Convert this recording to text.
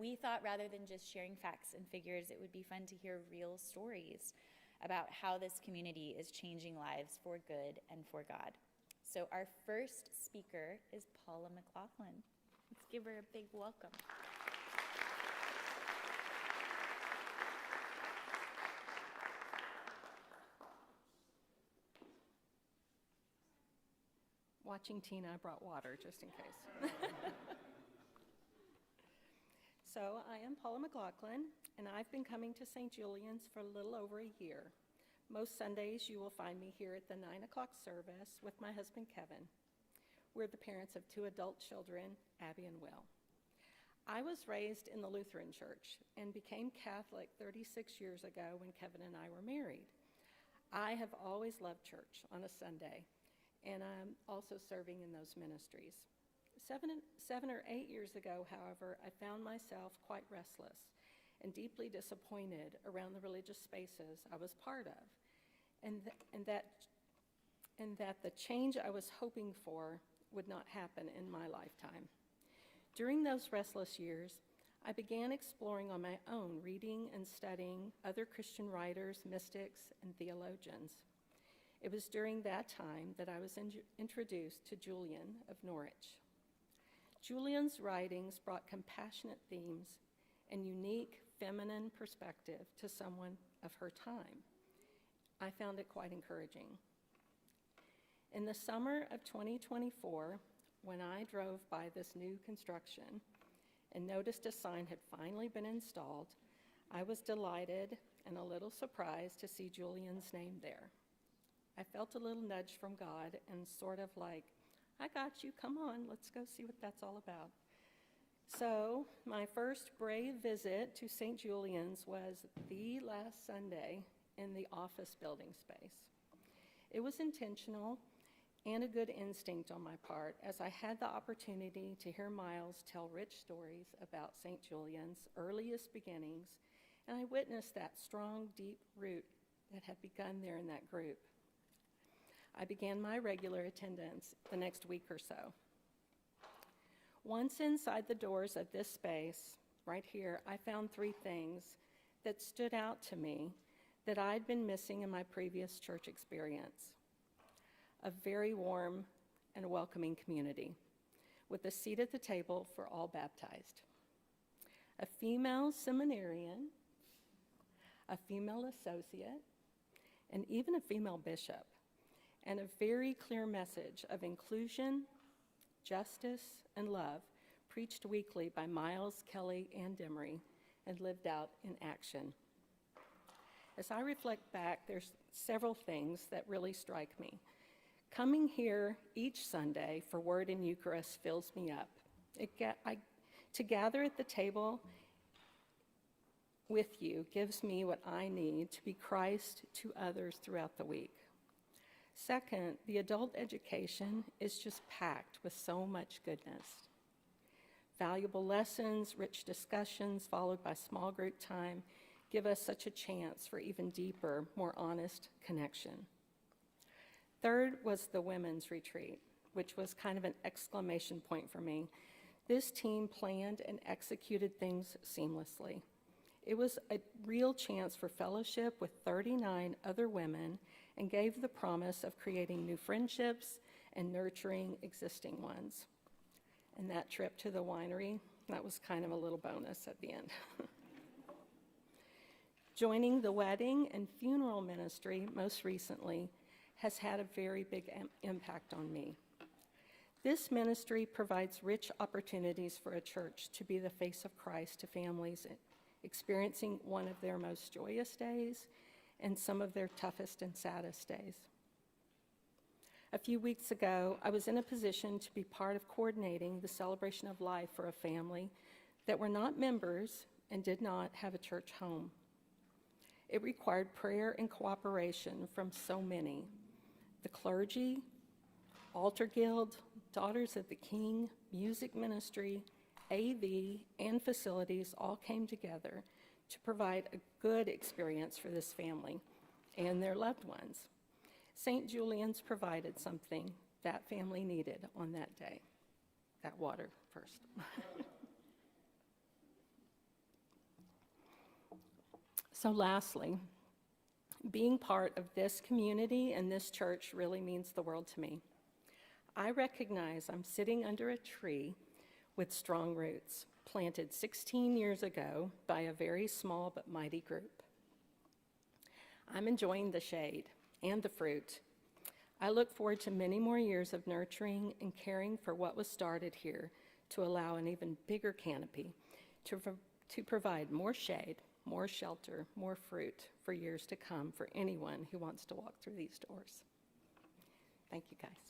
We thought rather than just sharing facts and figures, it would be fun to hear real stories about how this community is changing lives for good and for God. So our first speaker is Paula McLaughlin. Let's give her a big welcome. Watching Tina, I brought water just in case. So I am Paula McLaughlin, and I've been coming to St. Julian's for a little over a year. Most Sundays you will find me here at the 9 o'clock service with my husband Kevin. We're the parents of 2 adult children, Abby and Will. I was raised in the Lutheran Church and became Catholic 36 years ago when Kevin and I were married. I have always loved church on a Sunday, and I'm also serving in those ministries. 7 or 8 years ago, however, I found myself quite restless and deeply disappointed around the religious spaces I was part of, and that the change I was hoping for would not happen in my lifetime. During those restless years, I began exploring on my own, reading and studying other Christian writers, mystics, and theologians. It was during that time that I was introduced to Julian of Norwich. Julian's writings brought compassionate themes and unique feminine perspective to someone of her time. I found it quite encouraging. In the summer of 2024, when I drove by this new construction and noticed a sign had finally been installed, I was delighted and a little surprised to see Julian's name there. I felt a little nudge from God and sort of like, I got you, come on, let's go see what that's all about. So my first brave visit to St. Julian's was the last Sunday in the office building space. It was intentional and a good instinct on my part, as I had the opportunity to hear Miles tell rich stories about St. Julian's earliest beginnings, and I witnessed that strong, deep root that had begun there in that group. I began my regular attendance the next week or so. Once inside the doors of this space, right here, I found 3 things that stood out to me that I'd been missing in my previous church experience. A very warm and welcoming community with a seat at the table for all baptized. A female seminarian, a female associate, and even a female bishop, and a very clear message of inclusion, justice, and love preached weekly by Miles, Kelly, and Demery, and lived out in action. As I reflect back, there's several things that really strike me. Coming here each Sunday for Word and Eucharist fills me up. To gather at the table with you gives me what I need to be Christ to others throughout the week. Second, the adult education is just packed with so much goodness. Valuable lessons, rich discussions, followed by small group time, give us such a chance for even deeper, more honest connection. Third was the women's retreat, which was kind of an exclamation point for me. This team planned and executed things seamlessly. It was a real chance for fellowship with 39 other women and gave the promise of creating new friendships and nurturing existing ones. And that trip to the winery, that was kind of a little bonus at the end. Joining the wedding and funeral ministry most recently has had a very big impact on me. This ministry provides rich opportunities for a church to be the face of Christ to families experiencing one of their most joyous days and some of their toughest and saddest days. A few weeks ago, I was in a position to be part of coordinating the celebration of life for a family that were not members and did not have a church home. It required prayer and cooperation from so many: the clergy, Altar Guild, Daughters of the King, music ministry, AV, and facilities all came together to provide a good experience for this family and their loved ones. St. Julian's provided something that family needed on that day. That water first. So lastly, being part of this community and this church really means the world to me. I recognize I'm sitting under a tree with strong roots, planted 16 years ago by a very small but mighty group. I'm enjoying the shade and the fruit. I look forward to many more years of nurturing and caring for what was started here to allow an even bigger canopy to provide more shade, more shelter, more fruit for years to come for anyone who wants to walk through these doors. Thank you, guys.